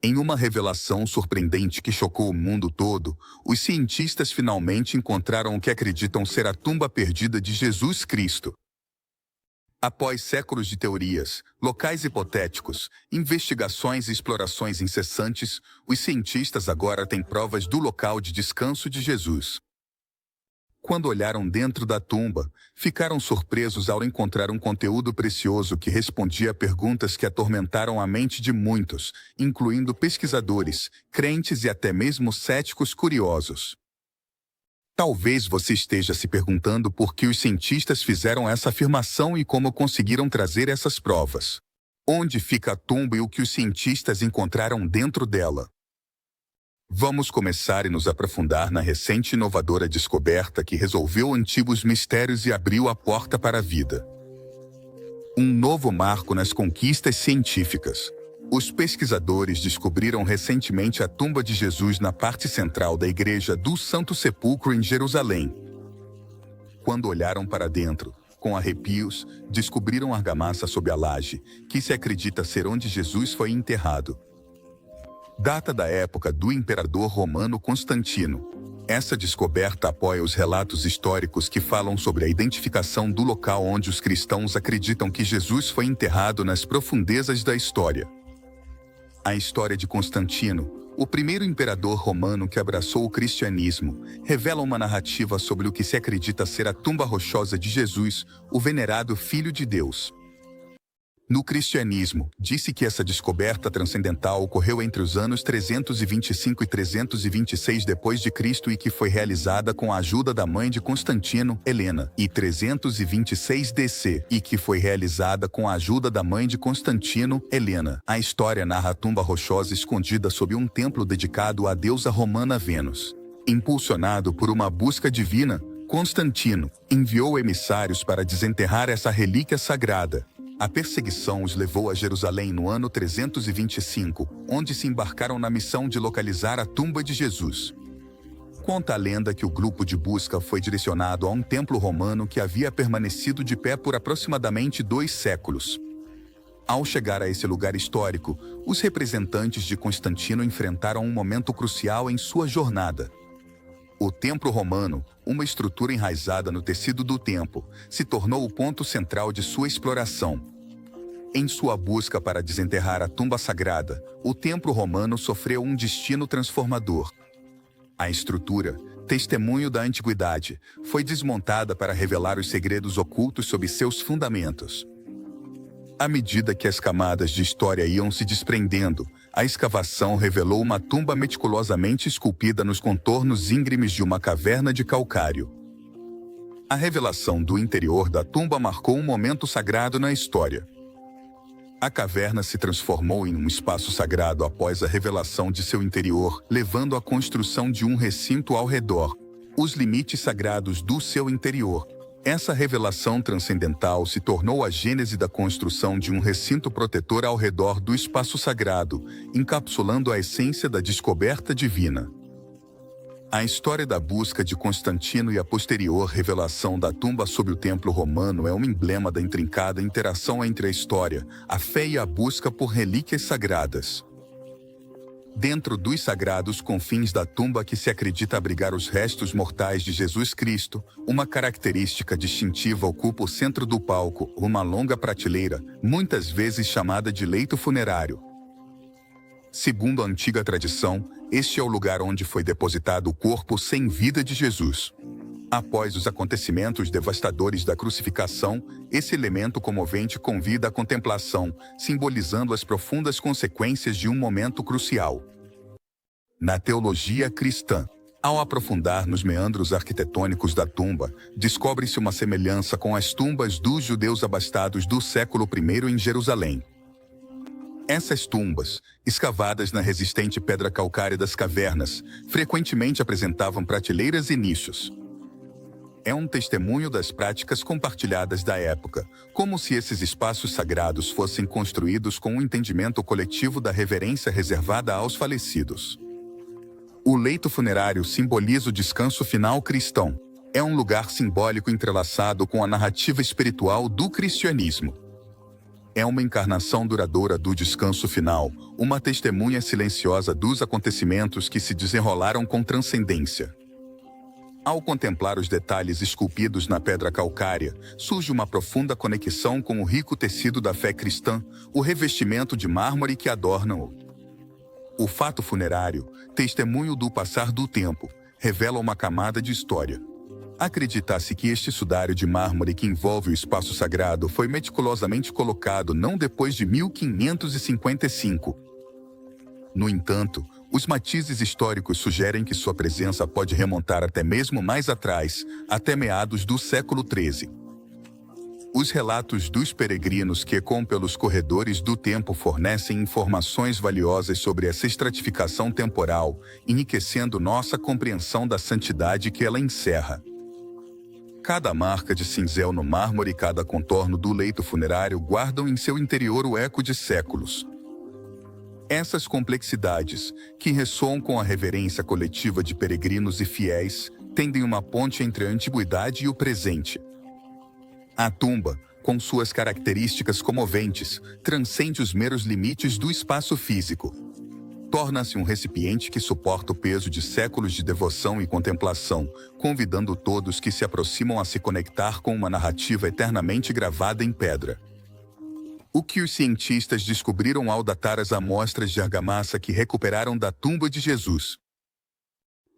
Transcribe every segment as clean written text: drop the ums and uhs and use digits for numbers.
Em uma revelação surpreendente que chocou o mundo todo, os cientistas finalmente encontraram o que acreditam ser a tumba perdida de Jesus Cristo. Após séculos de teorias, locais hipotéticos, investigações e explorações incessantes, os cientistas agora têm provas do local de descanso de Jesus. Quando olharam dentro da tumba, ficaram surpresos ao encontrar um conteúdo precioso que respondia a perguntas que atormentaram a mente de muitos, incluindo pesquisadores, crentes e até mesmo céticos curiosos. Talvez você esteja se perguntando por que os cientistas fizeram essa afirmação e como conseguiram trazer essas provas. Onde fica a tumba e o que os cientistas encontraram dentro dela? Vamos começar e nos aprofundar na recente e inovadora descoberta que resolveu antigos mistérios e abriu a porta para a vida. Um novo marco nas conquistas científicas. Os pesquisadores descobriram recentemente a tumba de Jesus na parte central da Igreja do Santo Sepulcro em Jerusalém. Quando olharam para dentro, com arrepios, descobriram argamassa sob a laje, que se acredita ser onde Jesus foi enterrado. Data da época do imperador romano Constantino. Essa descoberta apoia os relatos históricos que falam sobre a identificação do local onde os cristãos acreditam que Jesus foi enterrado nas profundezas da história. A história de Constantino, o primeiro imperador romano que abraçou o cristianismo, revela uma narrativa sobre o que se acredita ser a tumba rochosa de Jesus, o venerado Filho de Deus. No cristianismo, disse que essa descoberta transcendental ocorreu entre os anos 325 e 326 d.C. e que foi realizada com a ajuda da mãe de Constantino, Helena, e 326 DC, e que foi realizada com a ajuda da mãe de Constantino, Helena. A história narra a tumba rochosa escondida sob um templo dedicado à deusa romana Vênus. Impulsionado por uma busca divina, Constantino enviou emissários para desenterrar essa relíquia sagrada. A perseguição os levou a Jerusalém no ano 325, onde se embarcaram na missão de localizar a tumba de Jesus. Conta a lenda que o grupo de busca foi direcionado a um templo romano que havia permanecido de pé por aproximadamente 2 séculos. Ao chegar a esse lugar histórico, os representantes de Constantino enfrentaram um momento crucial em sua jornada. O templo romano, uma estrutura enraizada no tecido do templo, se tornou o ponto central de sua exploração. Em sua busca para desenterrar a tumba sagrada, o templo romano sofreu um destino transformador. A estrutura, testemunho da antiguidade, foi desmontada para revelar os segredos ocultos sob seus fundamentos. À medida que as camadas de história iam se desprendendo, a escavação revelou uma tumba meticulosamente esculpida nos contornos íngremes de uma caverna de calcário. A revelação do interior da tumba marcou um momento sagrado na história. A caverna se transformou em um espaço sagrado após a revelação de seu interior, levando à construção de um recinto ao redor. Os limites sagrados do seu interior. Essa revelação transcendental se tornou a gênese da construção de um recinto protetor ao redor do espaço sagrado, encapsulando a essência da descoberta divina. A história da busca de Constantino e a posterior revelação da tumba sob o templo romano é um emblema da intrincada interação entre a história, a fé e a busca por relíquias sagradas. Dentro dos sagrados confins da tumba que se acredita abrigar os restos mortais de Jesus Cristo, uma característica distintiva ocupa o centro do palco, uma longa prateleira, muitas vezes chamada de leito funerário. Segundo a antiga tradição, este é o lugar onde foi depositado o corpo sem vida de Jesus. Após os acontecimentos devastadores da crucificação, esse elemento comovente convida à contemplação, simbolizando as profundas consequências de um momento crucial. Na teologia cristã, ao aprofundar nos meandros arquitetônicos da tumba, descobre-se uma semelhança com as tumbas dos judeus abastados do século I em Jerusalém. Essas tumbas, escavadas na resistente pedra calcária das cavernas, frequentemente apresentavam prateleiras e nichos. É um testemunho das práticas compartilhadas da época, como se esses espaços sagrados fossem construídos com um entendimento coletivo da reverência reservada aos falecidos. O leito funerário simboliza o descanso final cristão. É um lugar simbólico entrelaçado com a narrativa espiritual do cristianismo. É uma encarnação duradoura do descanso final, uma testemunha silenciosa dos acontecimentos que se desenrolaram com transcendência. Ao contemplar os detalhes esculpidos na pedra calcária, surge uma profunda conexão com o rico tecido da fé cristã, o revestimento de mármore que adornam-o. O fato funerário, testemunho do passar do tempo, revela uma camada de história. Acredita-se que este sudário de mármore que envolve o espaço sagrado foi meticulosamente colocado não depois de 1555. No entanto, os matizes históricos sugerem que sua presença pode remontar até mesmo mais atrás, até meados do século XIII. Os relatos dos peregrinos que ecoam pelos corredores do tempo fornecem informações valiosas sobre essa estratificação temporal, enriquecendo nossa compreensão da santidade que ela encerra. Cada marca de cinzel no mármore e cada contorno do leito funerário guardam em seu interior o eco de séculos. Essas complexidades, que ressoam com a reverência coletiva de peregrinos e fiéis, tendem uma ponte entre a antiguidade e o presente. A tumba, com suas características comoventes, transcende os meros limites do espaço físico. Torna-se um recipiente que suporta o peso de séculos de devoção e contemplação, convidando todos que se aproximam a se conectar com uma narrativa eternamente gravada em pedra. O que os cientistas descobriram ao datar as amostras de argamassa que recuperaram da tumba de Jesus?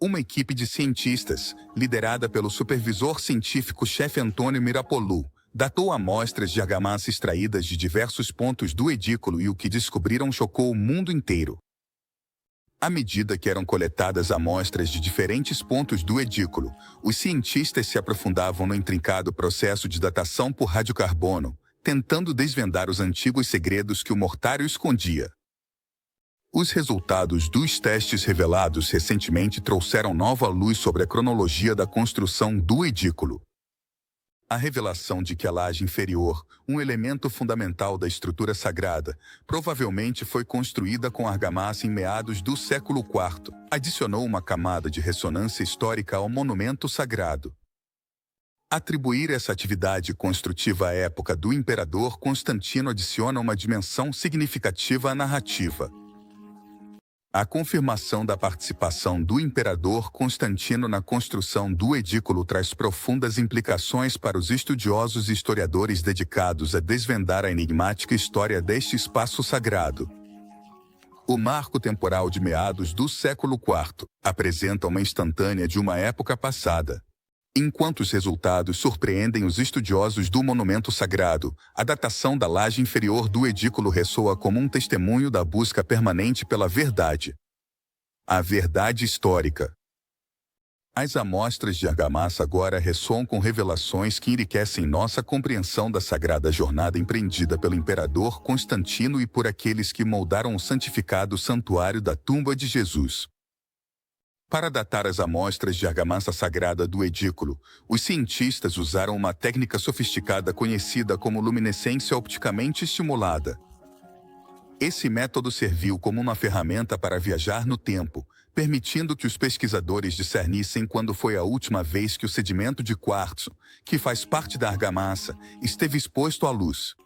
Uma equipe de cientistas, liderada pelo supervisor científico-chefe Antônio Mirapolù, datou amostras de argamassa extraídas de diversos pontos do edículo e o que descobriram chocou o mundo inteiro. À medida que eram coletadas amostras de diferentes pontos do edículo, os cientistas se aprofundavam no intrincado processo de datação por radiocarbono, tentando desvendar os antigos segredos que o mortário escondia. Os resultados dos testes revelados recentemente trouxeram nova luz sobre a cronologia da construção do edículo. A revelação de que a laje inferior, um elemento fundamental da estrutura sagrada, provavelmente foi construída com argamassa em meados do século IV, adicionou uma camada de ressonância histórica ao monumento sagrado. Atribuir essa atividade construtiva à época do imperador Constantino adiciona uma dimensão significativa à narrativa. A confirmação da participação do imperador Constantino na construção do edículo traz profundas implicações para os estudiosos e historiadores dedicados a desvendar a enigmática história deste espaço sagrado. O marco temporal de meados do século IV apresenta uma instantânea de uma época passada. Enquanto os resultados surpreendem os estudiosos do monumento sagrado, a datação da laje inferior do edículo ressoa como um testemunho da busca permanente pela verdade. A verdade histórica. As amostras de argamassa agora ressoam com revelações que enriquecem nossa compreensão da sagrada jornada empreendida pelo imperador Constantino e por aqueles que moldaram o santificado santuário da tumba de Jesus. Para datar as amostras de argamassa sagrada do edículo, os cientistas usaram uma técnica sofisticada conhecida como luminescência opticamente estimulada. Esse método serviu como uma ferramenta para viajar no tempo, permitindo que os pesquisadores discernissem quando foi a última vez que o sedimento de quartzo, que faz parte da argamassa, esteve exposto à luz.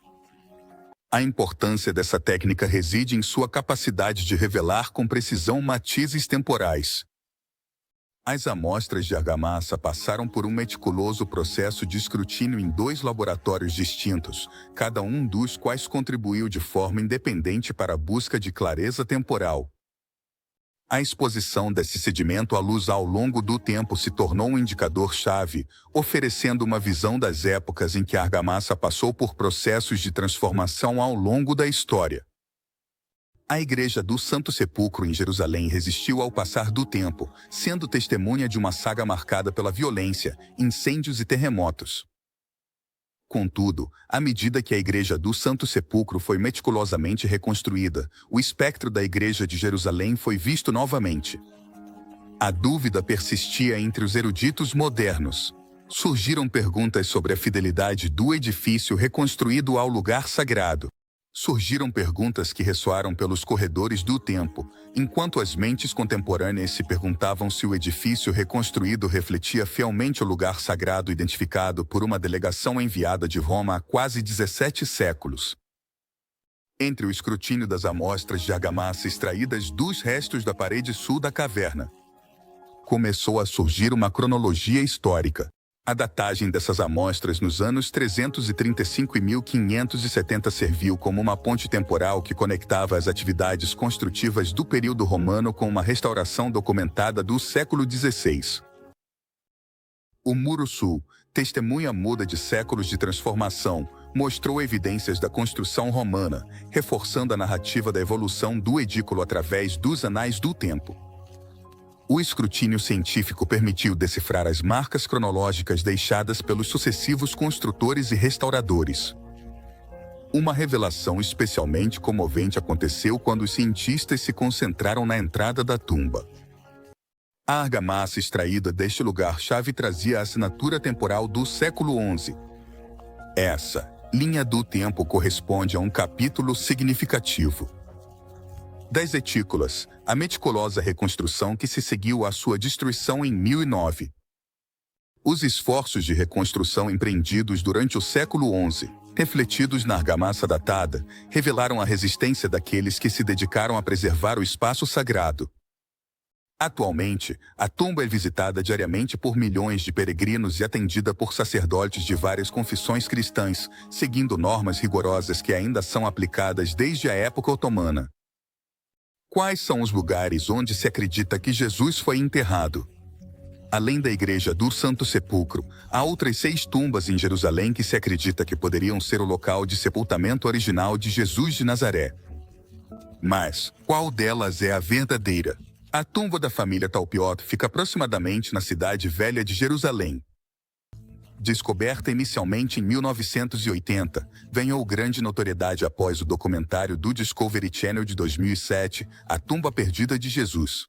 A importância dessa técnica reside em sua capacidade de revelar com precisão matizes temporais. As amostras de argamassa passaram por um meticuloso processo de escrutínio em 2 laboratórios distintos, cada um dos quais contribuiu de forma independente para a busca de clareza temporal. A exposição desse sedimento à luz ao longo do tempo se tornou um indicador-chave, oferecendo uma visão das épocas em que a argamassa passou por processos de transformação ao longo da história. A Igreja do Santo Sepulcro em Jerusalém resistiu ao passar do tempo, sendo testemunha de uma saga marcada pela violência, incêndios e terremotos. Contudo, à medida que a Igreja do Santo Sepulcro foi meticulosamente reconstruída, o espectro da Igreja de Jerusalém foi visto novamente. A dúvida persistia entre os eruditos modernos. Surgiram perguntas sobre a fidelidade do edifício reconstruído ao lugar sagrado. Surgiram perguntas que ressoaram pelos corredores do tempo, enquanto as mentes contemporâneas se perguntavam se o edifício reconstruído refletia fielmente o lugar sagrado identificado por uma delegação enviada de Roma há quase 17 séculos. Entre o escrutínio das amostras de argamassa extraídas dos restos da parede sul da caverna, começou a surgir uma cronologia histórica. A datagem dessas amostras nos anos 335 e 1570 serviu como uma ponte temporal que conectava as atividades construtivas do período romano com uma restauração documentada do século XVI. O Muro Sul, testemunha muda de séculos de transformação, mostrou evidências da construção romana, reforçando a narrativa da evolução do edículo através dos anais do tempo. O escrutínio científico permitiu decifrar as marcas cronológicas deixadas pelos sucessivos construtores e restauradores. Uma revelação especialmente comovente aconteceu quando os cientistas se concentraram na entrada da tumba. A argamassa extraída deste lugar-chave trazia a assinatura temporal do século XI. Essa linha do tempo corresponde a um capítulo significativo das Etículas, a meticulosa reconstrução que se seguiu à sua destruição em 1009. Os esforços de reconstrução empreendidos durante o século XI, refletidos na argamassa datada, revelaram a resistência daqueles que se dedicaram a preservar o espaço sagrado. Atualmente, a tumba é visitada diariamente por milhões de peregrinos e atendida por sacerdotes de várias confissões cristãs, seguindo normas rigorosas que ainda são aplicadas desde a época otomana. Quais são os lugares onde se acredita que Jesus foi enterrado? Além da Igreja do Santo Sepulcro, há outras 6 tumbas em Jerusalém que se acredita que poderiam ser o local de sepultamento original de Jesus de Nazaré. Mas, qual delas é a verdadeira? A tumba da família Talpiot fica aproximadamente na cidade velha de Jerusalém. Descoberta inicialmente em 1980, ganhou grande notoriedade após o documentário do Discovery Channel de 2007, A Tumba Perdida de Jesus.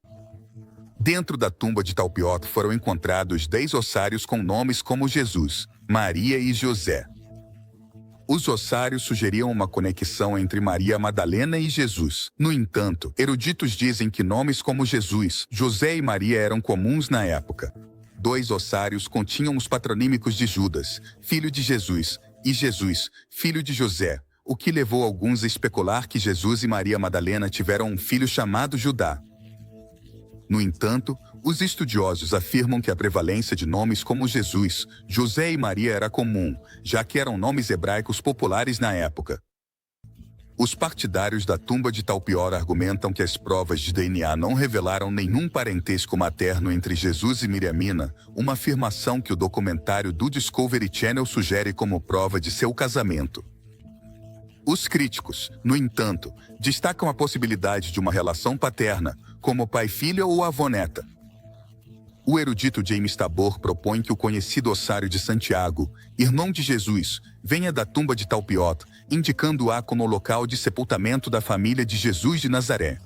Dentro da tumba de Talpiot foram encontrados 10 ossários com nomes como Jesus, Maria e José. Os ossários sugeriam uma conexão entre Maria Madalena e Jesus. No entanto, eruditos dizem que nomes como Jesus, José e Maria eram comuns na época. 2 ossários continham os patronímicos de Judas, filho de Jesus, e Jesus, filho de José, o que levou alguns a especular que Jesus e Maria Madalena tiveram um filho chamado Judá. No entanto, os estudiosos afirmam que a prevalência de nomes como Jesus, José e Maria era comum, já que eram nomes hebraicos populares na época. Os partidários da tumba de Talpiot argumentam que as provas de DNA não revelaram nenhum parentesco materno entre Jesus e Miriamina, uma afirmação que o documentário do Discovery Channel sugere como prova de seu casamento. Os críticos, no entanto, destacam a possibilidade de uma relação paterna, como pai-filha ou avó-neta. O erudito James Tabor propõe que o conhecido ossário de Santiago, irmão de Jesus, venha da tumba de Talpiot, indicando-a como o local de sepultamento da família de Jesus de Nazaré.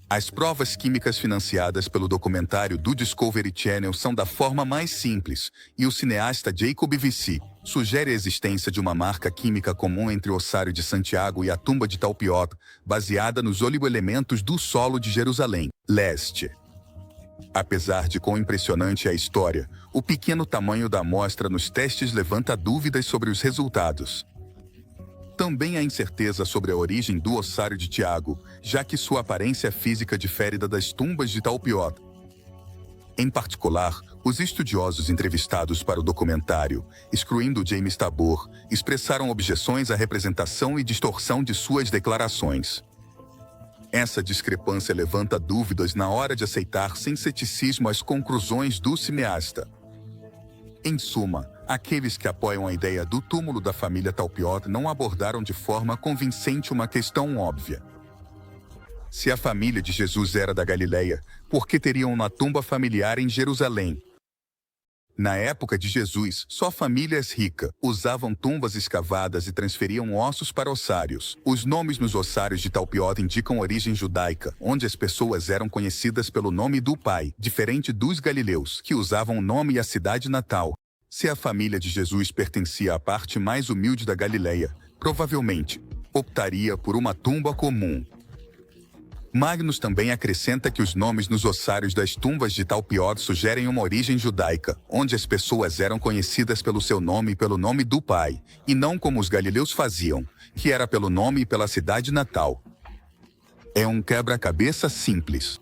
As provas químicas financiadas pelo documentário do Discovery Channel são da forma mais simples, e o cineasta Jacob Vissi sugere a existência de uma marca química comum entre o ossário de Santiago e a tumba de Talpiot, baseada nos oligoelementos do solo de Jerusalém, leste. Apesar de quão impressionante é a história, o pequeno tamanho da amostra nos testes levanta dúvidas sobre os resultados. Também há incerteza sobre a origem do ossário de Tiago, já que sua aparência física difere da das tumbas de Talpiot. Em particular, os estudiosos entrevistados para o documentário, excluindo James Tabor, expressaram objeções à representação e distorção de suas declarações. Essa discrepância levanta dúvidas na hora de aceitar sem ceticismo as conclusões do cineasta. Em suma, aqueles que apoiam a ideia do túmulo da família Talpiot não abordaram de forma convincente uma questão óbvia. Se a família de Jesus era da Galileia, por que teriam uma tumba familiar em Jerusalém? Na época de Jesus, só famílias ricas usavam tumbas escavadas e transferiam ossos para ossários. Os nomes nos ossários de Talpiot indicam origem judaica, onde as pessoas eram conhecidas pelo nome do pai, diferente dos galileus, que usavam o nome e a cidade natal. Se a família de Jesus pertencia à parte mais humilde da Galileia, provavelmente optaria por uma tumba comum. Magnus também acrescenta que os nomes nos ossários das tumbas de Talpiot sugerem uma origem judaica, onde as pessoas eram conhecidas pelo seu nome e pelo nome do pai, e não como os galileus faziam, que era pelo nome e pela cidade natal. É um quebra-cabeça simples.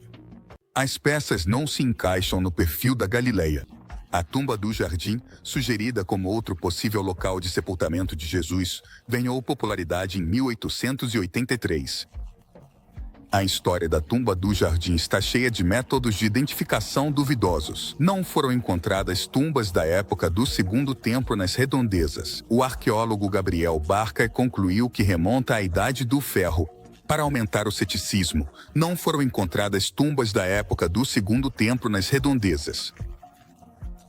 As peças não se encaixam no perfil da Galileia. A tumba do jardim, sugerida como outro possível local de sepultamento de Jesus, ganhou popularidade em 1883. A história da tumba do jardim está cheia de métodos de identificação duvidosos. Não foram encontradas tumbas da época do Segundo Templo nas redondezas. O arqueólogo Gabriel Barca concluiu que remonta à Idade do Ferro. Para aumentar o ceticismo, não foram encontradas tumbas da época do Segundo Templo nas redondezas.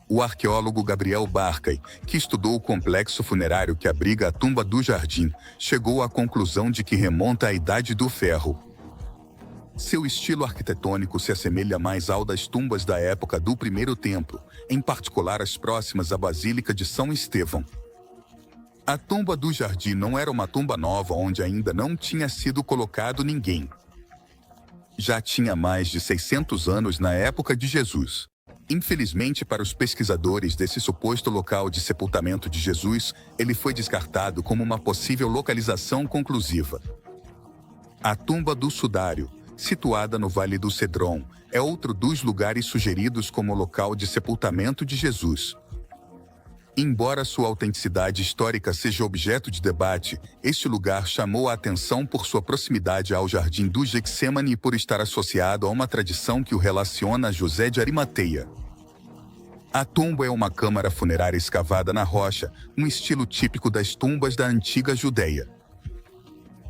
O arqueólogo Gabriel Barca, que estudou o complexo funerário que abriga a tumba do jardim, chegou à conclusão de que remonta à Idade do Ferro. Seu estilo arquitetônico se assemelha mais ao das tumbas da época do Primeiro Templo, em particular as próximas à Basílica de São Estevão. A tumba do jardim não era uma tumba nova onde ainda não tinha sido colocado ninguém. Já tinha mais de 600 anos na época de Jesus. Infelizmente para os pesquisadores desse suposto local de sepultamento de Jesus, ele foi descartado como uma possível localização conclusiva. A tumba do Sudário, situada no Vale do Cedron, é outro dos lugares sugeridos como local de sepultamento de Jesus. Embora sua autenticidade histórica seja objeto de debate, este lugar chamou a atenção por sua proximidade ao Jardim do Getsêmani e por estar associado a uma tradição que o relaciona a José de Arimateia. A tumba é uma câmara funerária escavada na rocha, um estilo típico das tumbas da antiga Judeia.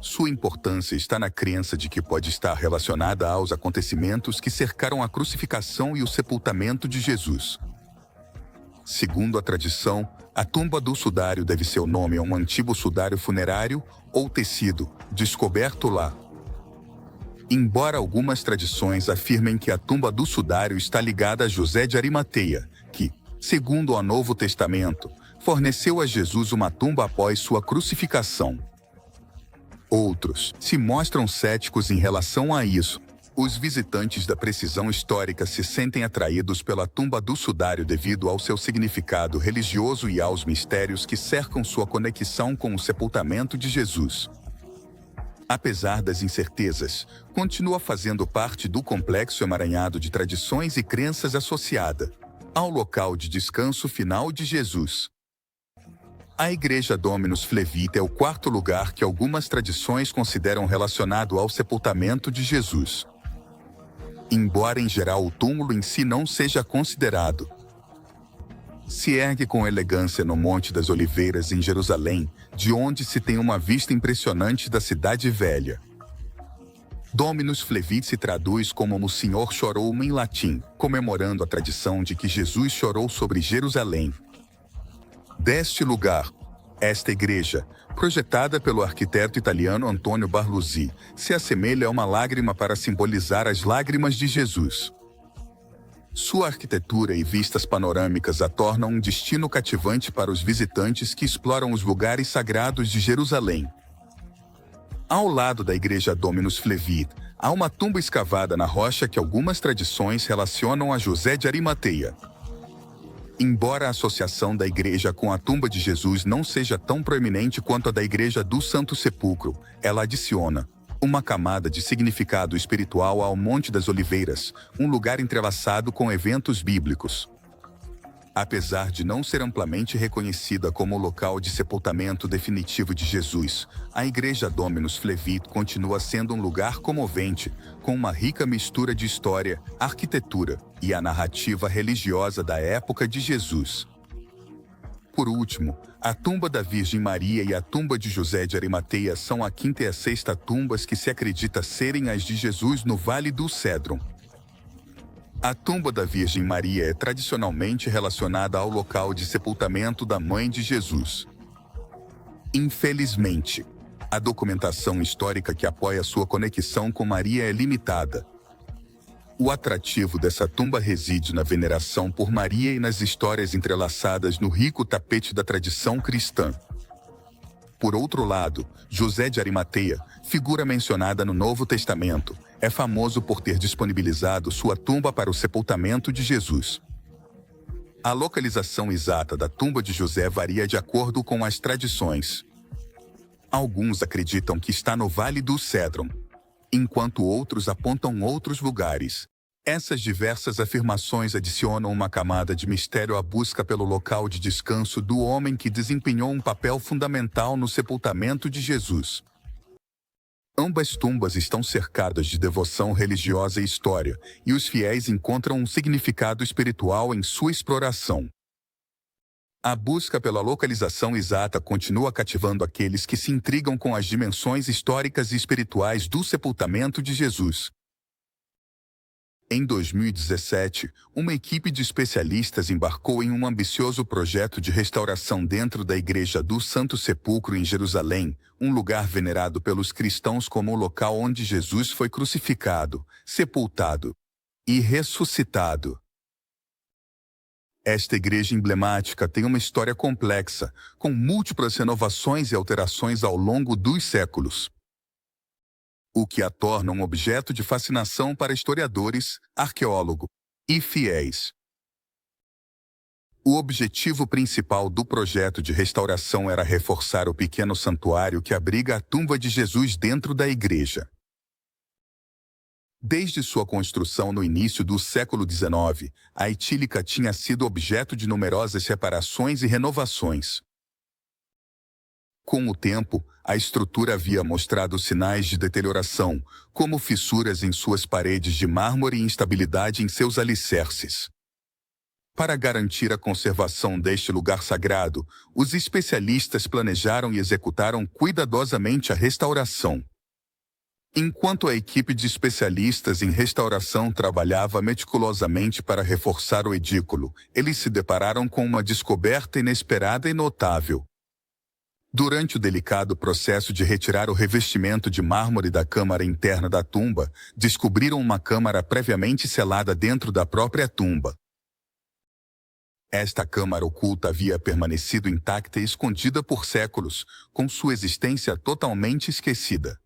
Sua importância está na crença de que pode estar relacionada aos acontecimentos que cercaram a crucificação e o sepultamento de Jesus. Segundo a tradição, a tumba do sudário deve seu nome a um antigo sudário funerário ou tecido, descoberto lá. Embora algumas tradições afirmem que a tumba do sudário está ligada a José de Arimateia, que, segundo o Novo Testamento, forneceu a Jesus uma tumba após sua crucificação. Outros se mostram céticos em relação a isso. Os visitantes da precisão histórica se sentem atraídos pela tumba do sudário devido ao seu significado religioso e aos mistérios que cercam sua conexão com o sepultamento de Jesus. Apesar das incertezas, continua fazendo parte do complexo emaranhado de tradições e crenças associada ao local de descanso final de Jesus. A Igreja Dominus Flevit é o quarto lugar que algumas tradições consideram relacionado ao sepultamento de Jesus. Embora em geral o túmulo em si não seja considerado. Se ergue com elegância no Monte das Oliveiras em Jerusalém, de onde se tem uma vista impressionante da Cidade Velha. Dominus Flevit se traduz como "O Senhor chorou" em latim, comemorando a tradição de que Jesus chorou sobre Jerusalém. Deste lugar, esta igreja, projetada pelo arquiteto italiano Antonio Barluzzi, se assemelha a uma lágrima para simbolizar as lágrimas de Jesus. Sua arquitetura e vistas panorâmicas a tornam um destino cativante para os visitantes que exploram os lugares sagrados de Jerusalém. Ao lado da Igreja Dominus Flevit, há uma tumba escavada na rocha que algumas tradições relacionam a José de Arimateia. Embora a associação da igreja com a tumba de Jesus não seja tão proeminente quanto a da Igreja do Santo Sepulcro, ela adiciona uma camada de significado espiritual ao Monte das Oliveiras, um lugar entrelaçado com eventos bíblicos. Apesar de não ser amplamente reconhecida como o local de sepultamento definitivo de Jesus, a Igreja Dominus Flevit continua sendo um lugar comovente, com uma rica mistura de história, arquitetura e a narrativa religiosa da época de Jesus. Por último, a tumba da Virgem Maria e a tumba de José de Arimateia são a quinta e a sexta tumbas que se acredita serem as de Jesus no Vale do Cedron. A tumba da Virgem Maria é tradicionalmente relacionada ao local de sepultamento da mãe de Jesus. Infelizmente, a documentação histórica que apoia sua conexão com Maria é limitada. O atrativo dessa tumba reside na veneração por Maria e nas histórias entrelaçadas no rico tapete da tradição cristã. Por outro lado, José de Arimateia, figura mencionada no Novo Testamento, é famoso por ter disponibilizado sua tumba para o sepultamento de Jesus. A localização exata da tumba de José varia de acordo com as tradições. Alguns acreditam que está no Vale do Cédron, enquanto outros apontam outros lugares. Essas diversas afirmações adicionam uma camada de mistério à busca pelo local de descanso do homem que desempenhou um papel fundamental no sepultamento de Jesus. Ambas tumbas estão cercadas de devoção religiosa e história, e os fiéis encontram um significado espiritual em sua exploração. A busca pela localização exata continua cativando aqueles que se intrigam com as dimensões históricas e espirituais do sepultamento de Jesus. Em 2017, uma equipe de especialistas embarcou em um ambicioso projeto de restauração dentro da Igreja do Santo Sepulcro em Jerusalém, um lugar venerado pelos cristãos como o local onde Jesus foi crucificado, sepultado e ressuscitado. Esta igreja emblemática tem uma história complexa, com múltiplas renovações e alterações ao longo dos séculos, o que a torna um objeto de fascinação para historiadores, arqueólogos e fiéis. O objetivo principal do projeto de restauração era reforçar o pequeno santuário que abriga a tumba de Jesus dentro da igreja. Desde sua construção no início do século XIX, a etílica tinha sido objeto de numerosas reparações e renovações. Com o tempo, a estrutura havia mostrado sinais de deterioração, como fissuras em suas paredes de mármore e instabilidade em seus alicerces. Para garantir a conservação deste lugar sagrado, os especialistas planejaram e executaram cuidadosamente a restauração. Enquanto a equipe de especialistas em restauração trabalhava meticulosamente para reforçar o edículo, eles se depararam com uma descoberta inesperada e notável. Durante o delicado processo de retirar o revestimento de mármore da câmara interna da tumba, descobriram uma câmara previamente selada dentro da própria tumba. Esta câmara oculta havia permanecido intacta e escondida por séculos, com sua existência totalmente esquecida.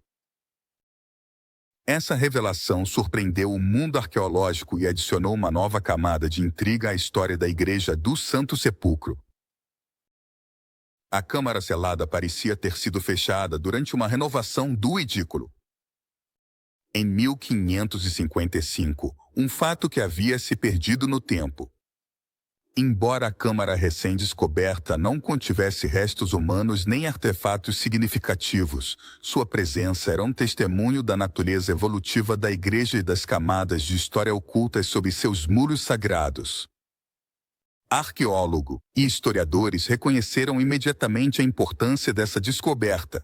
Essa revelação surpreendeu o mundo arqueológico e adicionou uma nova camada de intriga à história da Igreja do Santo Sepulcro. A câmara selada parecia ter sido fechada durante uma renovação do edículo. Em 1555, um fato que havia se perdido no tempo. Embora a câmara recém-descoberta não contivesse restos humanos nem artefatos significativos, sua presença era um testemunho da natureza evolutiva da Igreja e das camadas de história ocultas sob seus muros sagrados. Arqueólogos e historiadores reconheceram imediatamente a importância dessa descoberta.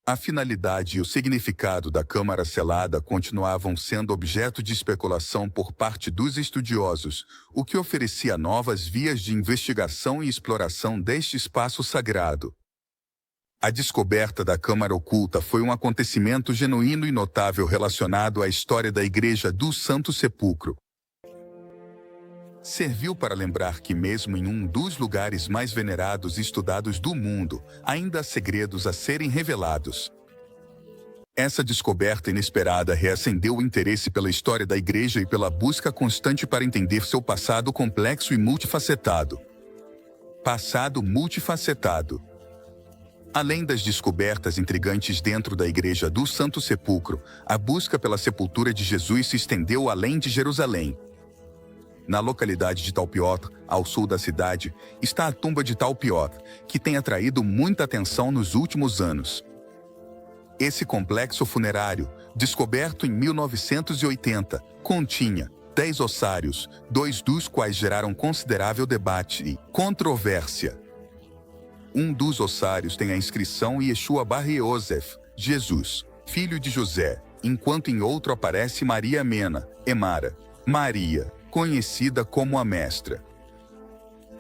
A finalidade e o significado da câmara selada continuavam sendo objeto de especulação por parte dos estudiosos, o que oferecia novas vias de investigação e exploração deste espaço sagrado. A descoberta da câmara oculta foi um acontecimento genuíno e notável relacionado à história da Igreja do Santo Sepulcro. Serviu para lembrar que mesmo em um dos lugares mais venerados e estudados do mundo, ainda há segredos a serem revelados. Essa descoberta inesperada reacendeu o interesse pela história da Igreja e pela busca constante para entender seu passado complexo e multifacetado. Passado multifacetado. Além das descobertas intrigantes dentro da Igreja do Santo Sepulcro, a busca pela sepultura de Jesus se estendeu além de Jerusalém. Na localidade de Talpiot, ao sul da cidade, está a tumba de Talpiot, que tem atraído muita atenção nos últimos anos. Esse complexo funerário, descoberto em 1980, continha 10 ossários, 2 dos quais geraram considerável debate e controvérsia. Um dos ossários tem a inscrição Yeshua Bar Yosef, Jesus, filho de José, enquanto em outro aparece Maria Mena, Emara, Maria, conhecida como a Mestra.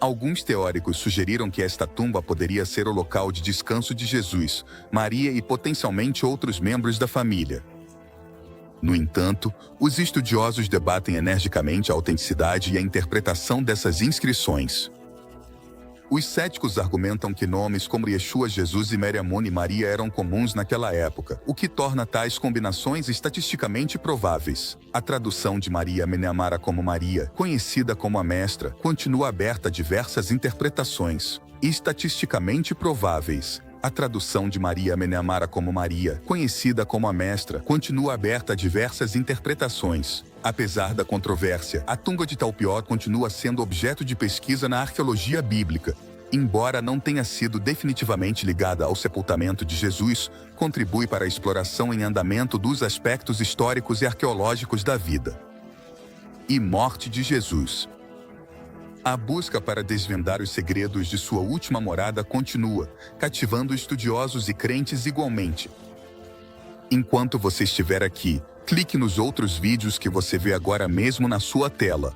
Alguns teóricos sugeriram que esta tumba poderia ser o local de descanso de Jesus, Maria e potencialmente outros membros da família. No entanto, os estudiosos debatem energicamente a autenticidade e a interpretação dessas inscrições. Os céticos argumentam que nomes como Yeshua, Jesus e Mariamone e Maria eram comuns naquela época, o que torna tais combinações estatisticamente prováveis. A tradução de Maria Meneamara como Maria, conhecida como a Mestra, continua aberta a diversas interpretações. Estatisticamente prováveis. A tradução de Maria Meneamara como Maria, conhecida como a Mestra, continua aberta a diversas interpretações. Apesar da controvérsia, a tumba de Talpiot continua sendo objeto de pesquisa na arqueologia bíblica. Embora não tenha sido definitivamente ligada ao sepultamento de Jesus, contribui para a exploração em andamento dos aspectos históricos e arqueológicos da vida e morte de Jesus. A busca para desvendar os segredos de sua última morada continua, cativando estudiosos e crentes igualmente. Enquanto você estiver aqui, clique nos outros vídeos que você vê agora mesmo na sua tela.